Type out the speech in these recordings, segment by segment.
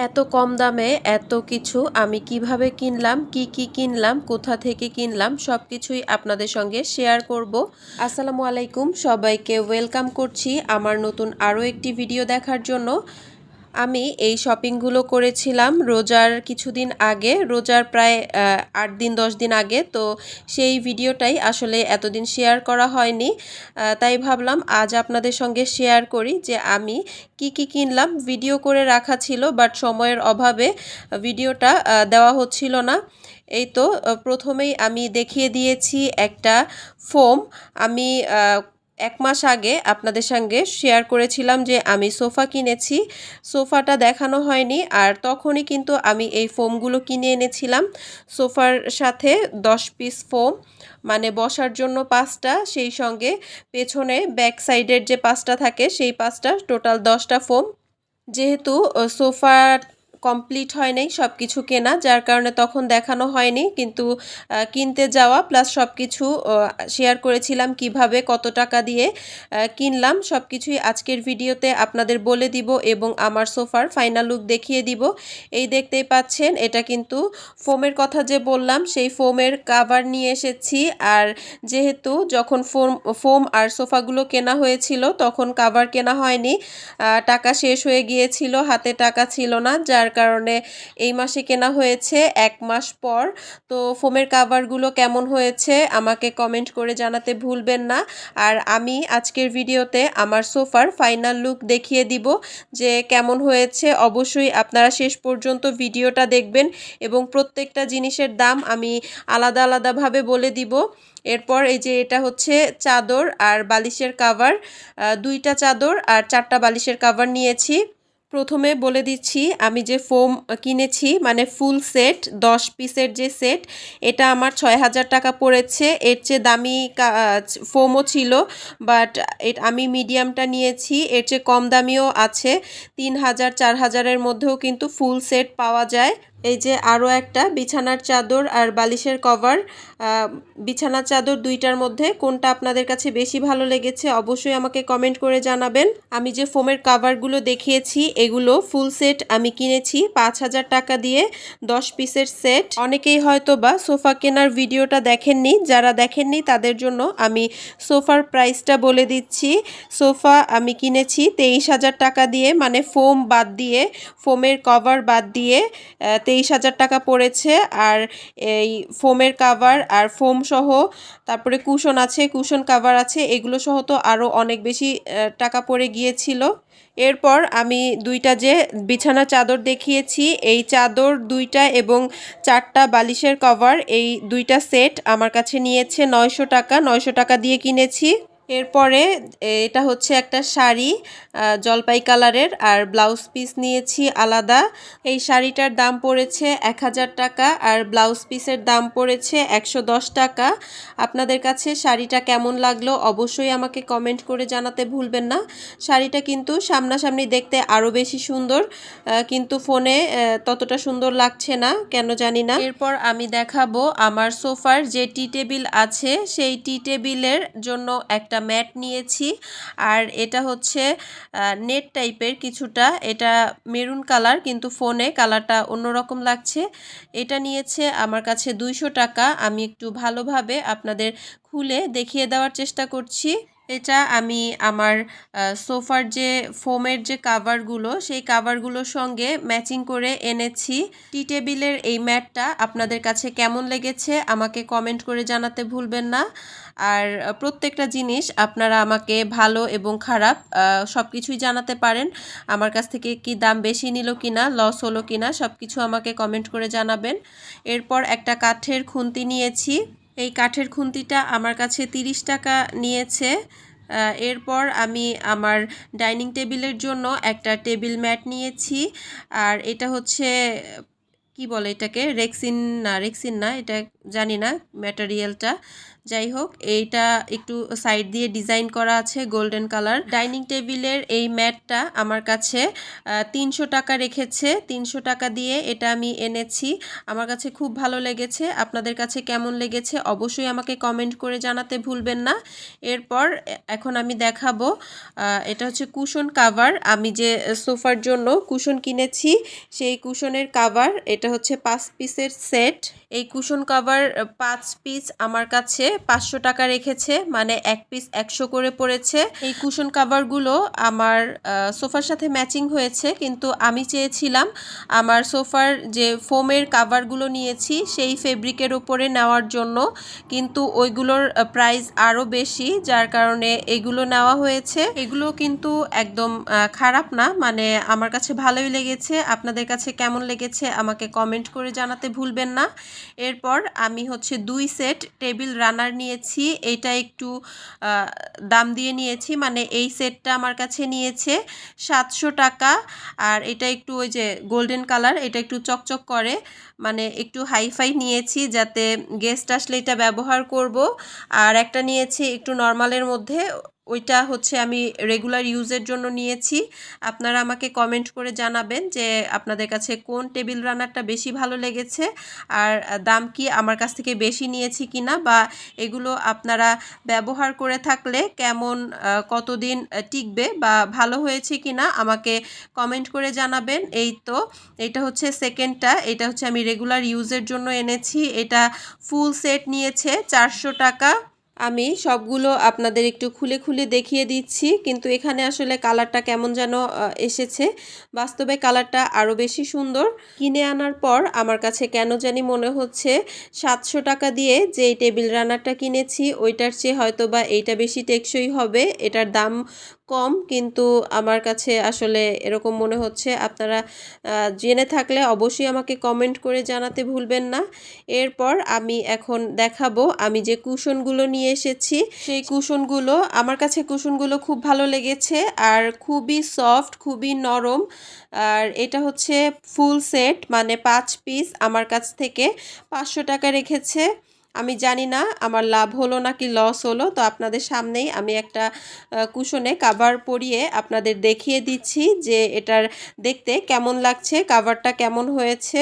এত কম দামে এত কিছু আমি কিভাবে কিনলাম, কি কিনলাম, কোথা থেকে কিনলাম সবকিছুই আপনাদের সঙ্গে শেয়ার করব। আসসালামু আলাইকুম, সবাইকে ওয়েলকাম করছি আমার নতুন আরও একটি ভিডিও দেখার জন্য। আমি এই শপিংগুলো করেছিলাম রোজার কিছুদিন আগে, রোজার প্রায় 8 দিন 10 দিন আগে। তো সেই ভিডিওটাই আসলে এতদিন শেয়ার করা হয়নি, তাই ভাবলাম আজ আপনাদের সঙ্গে শেয়ার করি যে আমি কি কিনলাম। ভিডিও করে রাখা ছিল বাট সময়ের অভাবে ভিডিওটা দেওয়া হচ্ছিল না। এই তো প্রথমেই আমি দেখিয়ে দিয়েছি একটা ফোম। আমি 1 মাস আগে আপনাদের সঙ্গে শেয়ার করেছিলাম যে আমি সোফা কিনেছি। সোফাটা দেখানো হয়নি, আর তখনই কিন্তু আমি এই ফোমগুলো কিনে এনেছিলাম। সোফার সাথে 10 পিস ফোম, মানে বসার জন্য 5টা, সেই সঙ্গে পেছনে ব্যাক সাইডের যে 5টা থাকে সেই 5টা, টোটাল 10টা ফোম। যেহেতু সোফা কমপ্লিট হয় নাই সব কিছু কেনা, যার কারণে তখন দেখানো হয়নি, কিন্তু কিনতে যাওয়া প্লাস সব কিছু শেয়ার করেছিলাম কিভাবে কত টাকা দিয়ে কিনলাম। সব কিছুই আজকের ভিডিওতে আপনাদের বলে দিব এবং আমার সোফার ফাইনাল লুক দেখিয়ে দিব। এই দেখতেই পাচ্ছেন, এটা কিন্তু ফোমের কথা যে বললাম সেই ফোমের কাভার নিয়ে এসেছি। আর যেহেতু যখন ফোম আর সোফাগুলো কেনা হয়েছিল তখন কাভার কেনা হয়নি, টাকা শেষ হয়ে গিয়েছিল, হাতে টাকা ছিল না, যার কারণে এই মাসে কেনা হয়েছে 1 মাস পর। তো ফোমের কাভারগুলো কেমন হয়েছে আমাকে কমেন্ট করে জানাতে ভুলবেন না। আর আমি আজকের ভিডিওতে আমার সোফার ফাইনাল লুক দেখিয়ে দিব যে কেমন হয়েছে। অবশ্যই আপনারা শেষ পর্যন্ত ভিডিওটা দেখবেন এবং প্রত্যেকটা জিনিসের দাম আমি আলাদা আলাদাভাবে বলে দিব। এরপর এই যে এটা হচ্ছে চাদর আর বালিশের কাভার, 2টা চাদর আর 4টা বালিশের কাভার নিয়েছি। প্রথমে বলে দিচ্ছি, আমি যে ফোম কিনেছি মানে ফুল সেট 10 পিসের যে সেট, এটা আমার 6,000 টাকা পড়েছে। এর চেয়ে দামি ফোমও ছিল, বাট আমি মিডিয়ামটা নিয়েছি। এর চেয়ে কম দামিও আছে, 3,000 4,000-এর মধ্যেও কিন্তু ফুল সেট পাওয়া যায়। এই যে আরও একটা বিছানার চাদর আর বালিশের কভার। বিছানার চাদর 2টার মধ্যে কোনটা আপনাদের কাছে বেশি ভালো লেগেছে অবশ্যই আমাকে কমেন্ট করে জানাবেন। আমি যে ফোমের কাভারগুলো দেখিয়েছি এগুলো ফুল সেট আমি কিনেছি 5,000 টাকা দিয়ে, 10 পিসের সেট। অনেকেই হয়তো বা সোফা কেনার ভিডিওটা দেখেননি, যারা দেখেননি তাদের জন্য আমি সোফার প্রাইসটা বলে দিচ্ছি। সোফা আমি কিনেছি 23,000 টাকা দিয়ে, মানে ফোম বাদ দিয়ে, ফোমের কভার বাদ দিয়ে 23,000 টাকা পড়েছে। আর এই ফোমের কাভার আর ফোম সহ, তারপরে কুশন আছে, কুশন কাভার আছে, এগুলো সহ তো আরও অনেক বেশি টাকা পড়ে গিয়েছিল। এরপর আমি 2টা যে বিছানা চাদর দেখিয়েছি, এই চাদর 2টা এবং 4টা বালিশের কভার, এই 2টা সেট আমার কাছে নিয়েছে 900 টাকা, 900 টাকা দিয়ে কিনেছি। এরপরে এটা হচ্ছে একটা শাড়ি জলপাই কালারের, আর ব্লাউজ পিস নিয়েছি আলাদা। এই শাড়িটার দাম পড়েছে 1,000 টাকা আর ব্লাউজ পিসের দাম পড়েছে 110 টাকা। আপনাদের কাছে শাড়িটা কেমন লাগলো অবশ্যই আমাকে কমেন্ট করে জানাতে ভুলবেন না। শাড়িটা কিন্তু সামনাসামনি দেখতে আরও বেশি সুন্দর, কিন্তু ফোনে ততটা সুন্দর লাগছে না, কেন জানি না। এরপর আমি দেখাবো আমার সোফার যে টি টেবিল আছে, সেই টি টেবিলের জন্য একটা ম্যাট নিয়েছি। আর এটা হচ্ছে নেট টাইপের কিছুটা, এটা মেরুন কালার কিন্তু ফোনে কালারটা অন্যরকম লাগছে। এটা নিয়েছে আমার কাছে 200 টাকা। আমি একটু ভালোভাবে আপনাদের খুলে দেখিয়ে দেওয়ার চেষ্টা করছি। এটা আমি আমার সোফার যে ফোমের যে কাভারগুলো, সেই কাভারগুলোর সঙ্গে ম্যাচিং করে এনেছি। টি টেবিলের এই ম্যাটটা আপনাদের কাছে কেমন লেগেছে আমাকে কমেন্ট করে জানাতে ভুলবেন না। আর প্রত্যেকটা জিনিস আপনারা আমাকে ভালো এবং খারাপ সব কিছুই জানাতে পারেন। আমার কাছ থেকে কি দাম বেশি নিল কিনা, লস হলো কিনা, সব কিছু আমাকে কমেন্ট করে জানাবেন। এরপর একটা কাঠের খুন্তি নিয়েছি। এই কাঠের খুন্তিটা আমার কাছে 30 টাকা নিয়েছে। এরপর আমি আমার ডাইনিং টেবিলের জন্য একটা টেবিল ম্যাট নিয়েছি। আর এটা হচ্ছে কি বলে এটাকে, রেক্সিন না, এটা জানি না ম্যাটেরিয়ালটা। যাই হোক, এইটা একটু সাইড দিয়ে ডিজাইন করা আছে গোল্ডেন কালার। ডাইনিং টেবিলের এই ম্যাটটা আমার কাছে 300 টাকা রেখেছে। 300 টাকা দিয়ে এটা আমি এনেছি। আমার কাছে খুব ভালো লেগেছে। আপনাদের কাছে কেমন লেগেছে অবশ্যই আমাকে কমেন্ট করে জানাতে ভুলবেন না। এরপর এখন আমি দেখাবো, এটা হচ্ছে কুশন কাভার। আমি যে সোফার জন্য কুশন কিনেছি সেই কুশনের কাভার। এটা হচ্ছে 5 পিসের সেট। এই কুশন কাভার 5 পিস আমার কাছে 500 টাকা রেখেছে, মানে এক পিস 100 করে পড়েছে। এই কুশন কাভারগুলো আমার সোফার সাথে ম্যাচিং হয়েছে, কিন্তু আমি চেয়েছিলাম আমার সোফার যে ফোমের কাভারগুলো নিয়েছি সেই ফেব্রিকের উপরে নেওয়ার জন্য, কিন্তু ওইগুলোর প্রাইস আরও বেশি, যার কারণে এগুলো নেওয়া হয়েছে। এগুলো কিন্তু একদম খারাপ না, মানে আমার কাছে ভালোই লেগেছে। আপনাদের কাছে কেমন লেগেছে আমাকে কমেন্ট করে জানাতে ভুলবেন না। এরপর আমি হচ্ছে 2 সেট টেবিল রানার নিয়েছি। এটা একটু দাম দিয়ে নিয়েছি, মানে এই সেটটা আমার কাছে নিয়েছে 700 টাকা। আর এটা একটু ওই যে গোল্ডেন কালার, এটা একটু চকচক করে, মানে একটু হাইফাই নিয়েছি যাতে গেস্ট আসলে এটা ব্যবহার করব। আর একটা নিয়েছি একটু নর্মালের মধ্যে, ওইটা হচ্ছে আমি রেগুলার ইউজের জন্য নিয়েছি। আপনারা আমাকে কমেন্ট করে জানাবেন যে আপনাদের কাছে কোন টেবিল রানারটা বেশি ভালো লেগেছে, আর দাম কি আমার কাছ থেকে বেশি নিয়েছি কিনা, বা এগুলো আপনারা ব্যবহার করে থাকলে কেমন কতদিন টিকবে বা ভালো হয়েছে কিনা আমাকে কমেন্ট করে জানাবেন। এই তো এটা হচ্ছে সেকেন্ডটা, এটা হচ্ছে আমি রেগুলার ইউজের জন্য এনেছি। এটা ফুল সেট নিয়েছে 400 টাকা। আমি সবগুলো আপনাদের একটু খুলে খুলে দেখিয়ে দিচ্ছি, কিন্তু এখানে আসলে কালারটা কেমন যেন এসেছে। বাস্তবে কালারটা আরও বেশি সুন্দর। কিনে আনার পর আমার কাছে কেন জানি মনে হচ্ছে 700 টাকা দিয়ে যে টেবিল রানারটা কিনেছি ওইটার চেয়ে হয়তো বা এইটা বেশি টেকসই হবে। এটার দাম কম, কিন্তু আমার কাছে আসলে এরকম মনে হচ্ছে। আপনারা জেনে থাকলে অবশ্যই আমাকে কমেন্ট করে জানাতে ভুলবেন না। এরপর আমি এখন দেখাবো আমি যে কুশনগুলো নিয়ে এসেছি সেই কুশনগুলো। আমার কাছে কুশনগুলো খুব ভালো লেগেছে আর খুবই সফট, খুবই নরম। আর এটা হচ্ছে ফুল সেট, মানে 5 পিস আমার কাছ থেকে 500 টাকা রেখেছে। আমি জানি না আমার লাভ হলো নাকি লস হলো, তো আপনাদের সামনেই আমি একটা কুশনে কাভার পরিয়ে আপনাদের দেখিয়ে দিচ্ছি যে এটার দেখতে কেমন লাগছে, কাভারটা কেমন হয়েছে,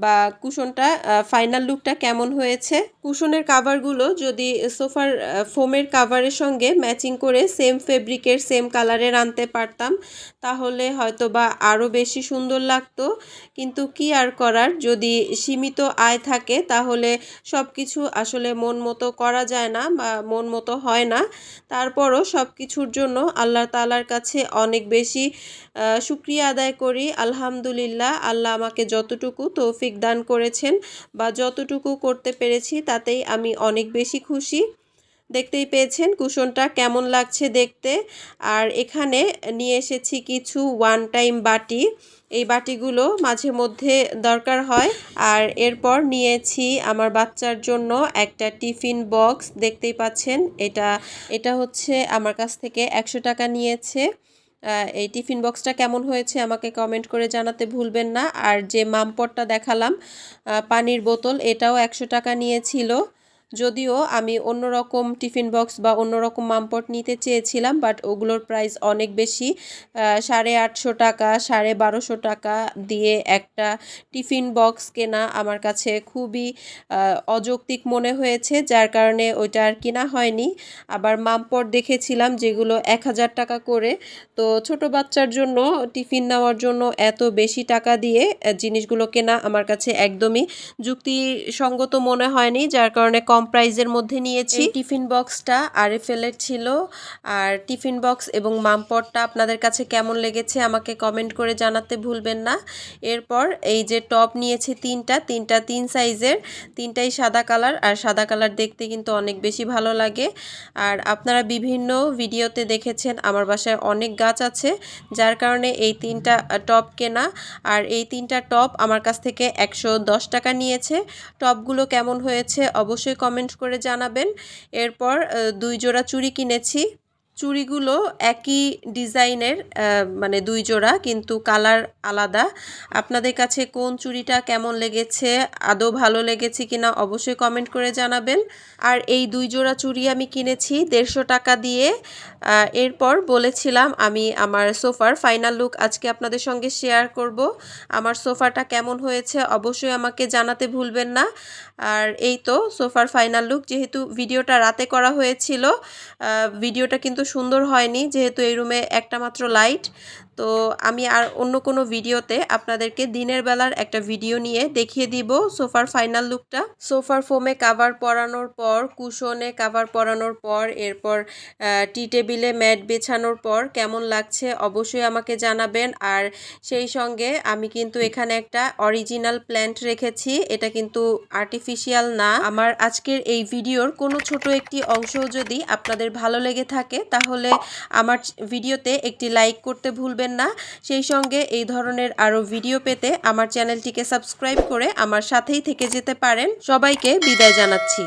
বা কুশনটা ফাইনাল লুকটা কেমন হয়েছে। কুশনের কাভারগুলো যদি সোফার ফোমের কাভারের সঙ্গে ম্যাচিং করে সেম ফেব্রিকের সেম কালারের আনতে পারতাম তাহলে হয়তো বা আরও বেশি সুন্দর লাগতো, কিন্তু কি আর করার, যদি সীমিত আয় থাকে তাহলে সব কিছু আসলে মন মতো করা যায় না বা মন মতো হয় না। তারপরও সব কিছুর জন্য আল্লাহ তাআলার কাছে অনেক বেশি শুকরিয়া আদায় করি। আলহামদুলিল্লাহ, আল্লাহ আমাকে যতটুকু তৌফিক দান করেছেন বা যতটুকু করতে পেরেছি তাতেই আমি অনেক বেশি খুশি। দেখতেই পেয়েছেন কুশনটা কেমন লাগছে দেখতে। আর এখানে নিয়ে এসেছি কিছু ওয়ান টাইম বাটি। এই বাটিগুলো মাঝে মধ্যে দরকার হয়। আর এরপর নিয়েছি আমার বাচ্চার জন্য একটা টিফিন বক্স। দেখতেই পাচ্ছেন, এটা হচ্ছে আমার কাছ থেকে 100 টাকা নিয়েছে। এই টিফিন বক্সটা কেমন হয়েছে আমাকে কমেন্ট করে জানাতে ভুলবেন না। আর যে মামপটটা দেখালাম পানির বোতল, এটাও 100 টাকা নিয়েছিল। যদিও আমি অন্যরকম টিফিন বক্স বা অন্যরকম মামপট নিতে চেয়েছিলাম, বাট ওগুলোর প্রাইস অনেক বেশি। 850 টাকা 1250 টাকা দিয়ে একটা টিফিন বক্স কেনা আমার কাছে খুবই অযৌক্তিক মনে হয়েছে, যার কারণে ওইটা আর কেনা হয়নি। আবার মামপট দেখেছিলাম যেগুলো 1000 টাকা করে। তো ছোট বাচ্চার জন্য টিফিন নেওয়ার জন্য এত বেশি টাকা দিয়ে জিনিসগুলো কেনা আমার কাছে একদমই যুক্তিসঙ্গত মনে হয়নি, যার কারণে কম প্রাইজের মধ্যে নিয়েছি। টিফিন বক্সটা আরএফএল-এর ছিল। আর টিফিন বক্স এবং মামপটটা আপনাদের কাছে কেমন লেগেছে আমাকে কমেন্ট করে জানাতে ভুলবেন না। এরপর এই যে টপ নিয়েছি তিনটা 3 সাইজের, তিনটাই সাদা কালার। আর সাদা কালার দেখতে কিন্তু অনেক বেশি ভালো লাগে। আর আপনারা বিভিন্ন ভিডিওতে দেখেছেন আমার বাসায় অনেক গাছ আছে, যার কারণে এই 3টা টপ কেনা। আর এই 3টা টপ আমার কাছ থেকে 110 টাকা নিয়েছে। টপগুলো কেমন হয়েছে অবশ্যই কমেন্ট করে জানাবেন। এরপর 2 জোড়া চুড়ি কিনেছি। চুড়িগুলো একই ডিজাইনের মানে 2 জোড়া, কিন্তু কালার আলাদা। আপনাদের কাছে কোন চুড়িটা কেমন লেগেছে, আদৌ ভালো লেগেছে কিনা অবশ্যই কমেন্ট করে জানাবেন। আর এই 2 জোড়া চুড়ি আমি কিনেছি 150 টাকা দিয়ে। এরপর বলেছিলাম আমি আমার সোফার ফাইনাল লুক আজকে আপনাদের সঙ্গে শেয়ার করব। আমার সোফাটা কেমন হয়েছে অবশ্যই আমাকে জানাতে ভুলবেন না। আর এই তো সোফার ফাইনাল লুক। যেহেতু ভিডিওটা রাতে করা হয়েছিল, ভিডিওটা কিন্তু সুন্দর হয়নি, যেহেতু এই রুমে একটা মাত্র লাইট। তো আমি আর অন্য কোনো ভিডিওতে আপনাদেরকে দিনের বেলার একটা ভিডিও নিয়ে দেখিয়ে দিব সোফার ফাইনাল লুকটা। সোফার ফোমে কাভার পরানোর পর, কুশনে কাভার পরানোর পর, এরপর টি টেবিলে ম্যাট বেছানোর পর কেমন লাগছে অবশ্যই আমাকে জানাবেন। আর সেই সঙ্গে আমি কিন্তু এখানে একটা অরিজিনাল প্ল্যান্ট রেখেছি, এটা কিন্তু আর্টিফিশিয়াল না। আমার আজকের এই ভিডিওর কোনো ছোট একটি অংশও যদি আপনাদের ভালো লেগে থাকে তাহলে আমার ভিডিওতে একটি লাইক করতে ভুলবেন না। সেই সঙ্গে এই ধরনের আরও ভিডিও পেতে আমার চ্যানেলটিকে সাবস্ক্রাইব করে আমার সাথেই থেকে যেতে পারেন। সবাইকে বিদায় জানাচ্ছি।